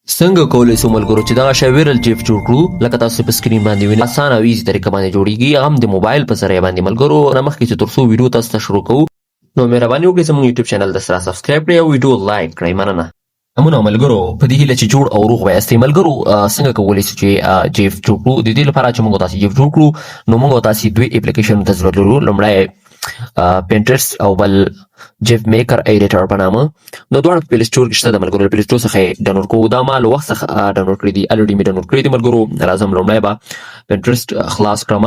څنګه کولای شو ملګرو چې دغه شی ویرل جیف جوړ کړو لکه تاسو په سکرین باندې وینئ اسانه او ایزي طریقه باندې جوړیږي هم د موبایل په ذریعه باندې ملګرو نه مخکې چې تر څو ویډیو تاسو ته شروع کوو نو مهرباني وکړئ زموږ یوټیوب چینل د سره سبسکرایب کړئ او ویډیو لایک کړئ مننه همونه ملګرو په دې هیله چې جوړ او روغ وایاستئ ملګرو څنګه کولی شو چې جیف جوړ کړو د دې لپاره چې موږ تاسو جیف جوړ کړو نو موږ تاسو دوی اپلیکیشن ته ضرورت لرو لومړی پینټرست او بل جیف میکر ایډیټر په نامه نو دواړه په پلی سټور کې شته د ملګرو پلی سټور څخه یې ډاونلوډ کوو دا ما له وخت څخه ډاونلوډ کړي دي الریډي مې ډاونلوډ کړي دي ملګرو راځم لومړی به پینټرست خلاص کړم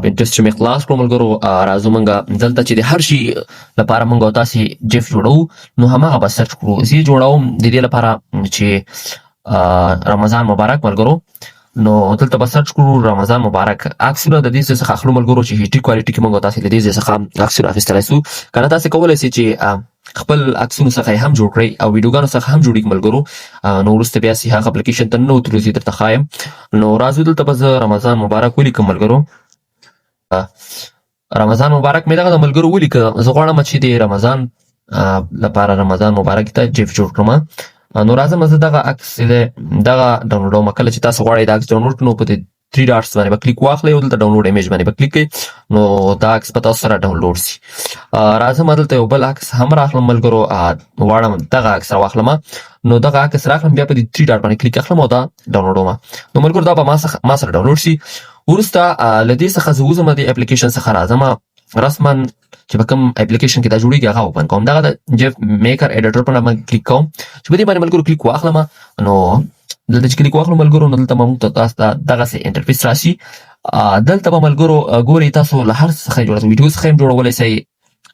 پینټرست چې مې خلاص کړو ملګرو راځو موږ دلته چې د هر شي لپاره موږ تاسې جیف جوړو نو هماغه به سرچ کړو زه جوړوم د دې لپاره چې رمضان مبارک ملګرو نو دلته به سرچ کړو رمضان مبارک عکسونه د دې څخه اخلو ملګرو چې هیټي کوالټي کې موږ تاسې د دې څخه عکسونه اخیستلی شو که نه تاسې کولی شئ چې خپل عکسونو څخه هم جوړ کړئ او ویډیوګانو څخه هم جوړیږي ملګرو نو وروسته بیا چې هغه اپلیکیشن ته ننوتلو زه درته ښایم نو راځو دلته به زه رمضان مبارک ولیکم ملګرو رمضان مبارک مې دغه د ملګرو ولیکه زه غواړم چې د رمضان لپاره رمضان مبارک ته جیف جوړ کړم نو راځم زه دغه عکس دغه ډاونلوډوم کله چې تاسو غواړئ دا عکس ډاونلوډ کړو په دې 3 ډاټس باندې به کلیک واخلئ او دلته ډاونلوډ ایمیج باندې به کلیک کړئ نو دا عکس به تاسو سره ډاونلوډ شي راځم دلته یو بل عکس هم راخلم ملګرو غواړم دغه عکس راواخلم نو دغه عکس راخلم بیا په دې 3 ډاټ باندې کلیک اخلم او دا ډاونلوډوم نو ملګرو دا به ما سره ډاونلوډ شي وروسته له دې څخه زه وځم د اپلیکیشن څخه راځم رسما چې په کوم اپلیکیشن کې دا جوړیږي هغه اوپن کوم دغه د جیف میکر ایډیټر په نامه کلیک کوم چې په دې باندې ملګرو کلیک واخلم نو دلته چې کلیک واخلو ملګرو نو دلته موږ ته تاسو ته دغسې انټرفیس راشي دلته به ملګرو ګورئ تاسو له هر څه څخه جوړولی ویډیو څخه هم جوړولی شئ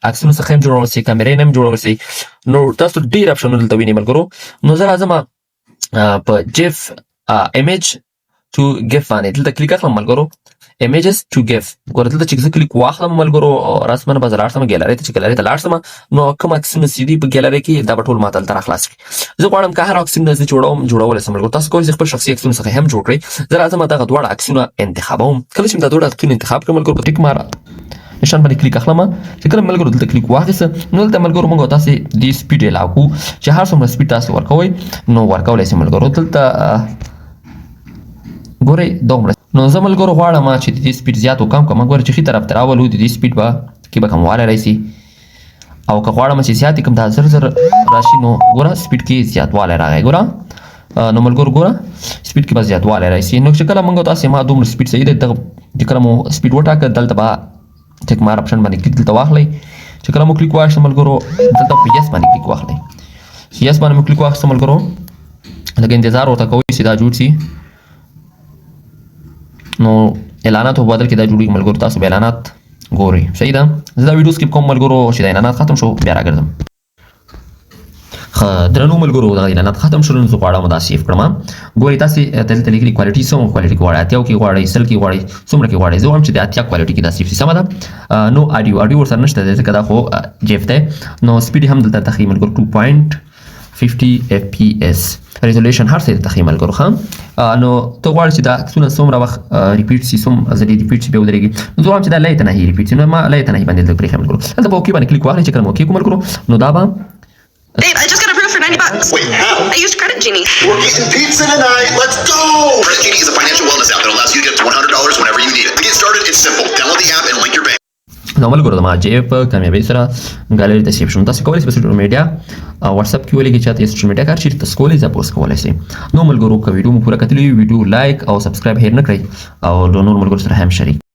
عکسونو څخه هم جوړولی شئ کامرې نه هم جوړولی شئ نو تاسو ډېر اپشنونه دلته وینئ ملګرو نو زه راځم په جیف ایمیج ټو ګیف باندې دلته کلیک اخلم ملګرو images to GIF ګوره دلته چې زه کلیک واخلم ملګرو رسما به زه لاړ شم ګیلرۍ ته چې ګیلرۍ ته لاړ شم نو کوم عکسونه چې دي په ګیلرۍ کې دا به ټول ما ته دلته راخلاص کړي زه غواړم که هر عکسونه زه جوړولی شم ملګرو تاسو کولی شئ خپل شخصي عکسونه څخه هم جوړ کړئ زه راځم دغه دواړه عکسونه انتخابوم کله چې مې دا دواړه عکسونه انتخاب کړم ملګرو په ټیک مار نشان باندې کلیک اخلم چې کله ملګرو دلته کلیک واخیسته نو دلته ملګرو موږ تاسې د سپیډ الاو کوو چې هر څومره سپیډ تاسو ورکوئ نو ورکولی شئ ملګرو دلته ګورئ دومره نو زه ملګرو غواړم چې د دې سپیډ زیات وکم که ګوره چې ښي طرف ته راولو د دې سپیډ به کې به کموالی راشي او که غواړم چې زیات یې کړم دا زر زر راشي نو ګوره سپیډ کې زیاتوالی راغی ګوره نو ملګرو ګوره سپیډ کې به زیاتوالی راشي نو چې کله موږ تاسې ما دومره سپیډ صحیح دی دغه چې کله مو سپیډ وټاکه دلته به ټیک مار اپشن باندې کلیک دلته واخلئ چې کله مو کلیک واخیسته ملګرو دلته په یس باندې کلیک واخلئ چې یس باندې مو کلیک واخیسته ملګرو لږ انتظار ورته کوئ چې دا جوړ شي نو اعلانات په بدل کې دا جوړیږي ملګرو تاسو به اعلانات ګورئ صحیح ده زه دا ویډیو سکیپ کوم ملګرو چې دا اعلانات ختم شو بیا راګرځم ښه درنو ملګرو دغه اعلانات ختم شول نو زه غواړم دا سیف کړم ګورئ تاسې دلته لیکلي کوالټي څومره کوالټي کې غواړئ 80 کې غواړئ 100 کې غواړئ څومره کې غواړئ زه غواړم چې د 80 کوالټي کې دا سیف شي سمه ده نو اډیو ورسره نشته دی ځکه دا خو جیف دی نو سپیډ هم دلته تخیل ملګرو 2.50 fps ریزولوشن هر څه ته ملګرو ښه نو ته غواړې چې دا عکسونه څومره وخت ریپیټ شي څومره ځلې ریپیټ شي بیا ودرېږي نو زه غواړم چې دا لایې ته نه ریپیټ شي نو ما لایې ته نه باندې دلته پرېښیم ملګرو دلته په اوکې باندې کلیک واخلئ چې کله مو اوکې کړو ملګرو نو دا به Babe, I just got approved for $90. Wait, how? I used Credit Genie. We're eating pizza tonight. Let's go! Credit Genie is a financial wellness app that allows you to get up to $100 whenever you need it. To get started, it's simple. Download the app and link your bank. نو ملګرو زما جیف کامیابۍ سره ګالري ته سیف شوم تاسو کولی شئ په سوشل میډیا واتساپ کې ولیکئ چاته یې سوشل میډیا کار چیرته تاسو کولی شئ پوسټ کولی شئ نو ملګرو که ویډیو مو پوره کتلی وي ویډیو لایک او سبسکرایب هیر نه کړئ او د نور ملګرو سره هم شریک